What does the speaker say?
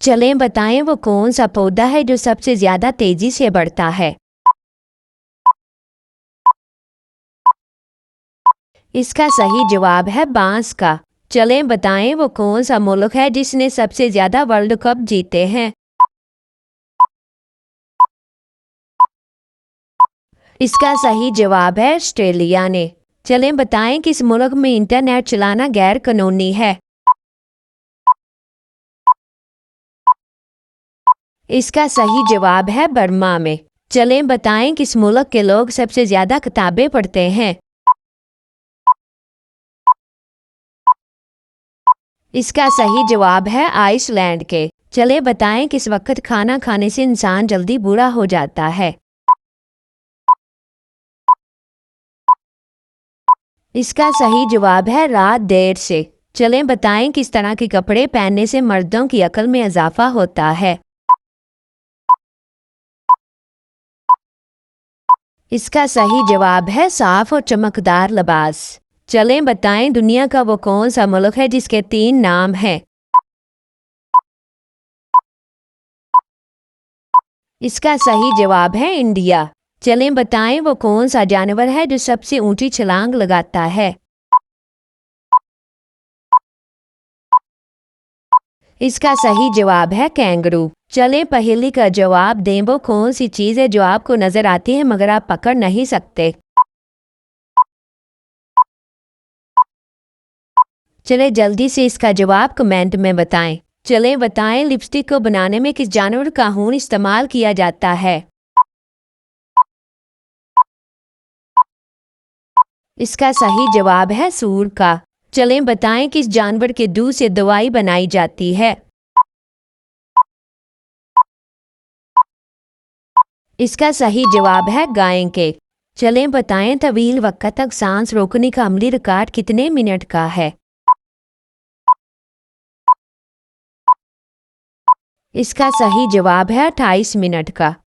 चलें बताएं वो कौन सा पौधा है जो सबसे ज्यादा तेजी से बढ़ता है। इसका सही जवाब है बांस का। चलें बताएं वो कौन सा मुल्क है जिसने सबसे ज्यादा वर्ल्ड कप जीते हैं। इसका सही जवाब है ऑस्ट्रेलिया ने। चलें बताएं किस मुल्क में इंटरनेट चलाना गैर कानूनी है। इसका सही जवाब है बर्मा में। चलें बताएं किस मुल्क के लोग सबसे ज्यादा किताबें पढ़ते हैं। इसका सही जवाब है आइसलैंड के। चलें बताएं किस वक्त खाना खाने से इंसान जल्दी बूढ़ा हो जाता है। इसका सही जवाब है रात देर से। चलें बताएं किस तरह के कपड़े पहनने से मर्दों की अकल में इजाफा होता है। इसका सही जवाब है साफ और चमकदार लिबास। चलें बताएं दुनिया का वो कौन सा मुल्क है जिसके 3 नाम हैं। इसका सही जवाब है इंडिया। चलें बताएं वो कौन सा जानवर है जो सबसे ऊंची छलांग लगाता है। इसका सही जवाब है कैंगरू। चलें पहेली का जवाब दें वो कौन सी चीज़ है जो आपको नजर आती है मगर आप पकड़ नहीं सकते। चलें जल्दी से इसका जवाब कमेंट में बताएं। चलें बताएं लिपस्टिक को बनाने में किस जानवर का खून इस्तेमाल किया जाता है। इसका सही जवाब है सूअर का। चलें बताएं किस जानवर के दूध से दवाई बनाई जाती है। इसका सही जवाब है गाय के। चलें बताएं तवील वक्त तक सांस रोकने का अमली रिकॉर्ड कितने मिनट का है। इसका सही जवाब है 28 मिनट का।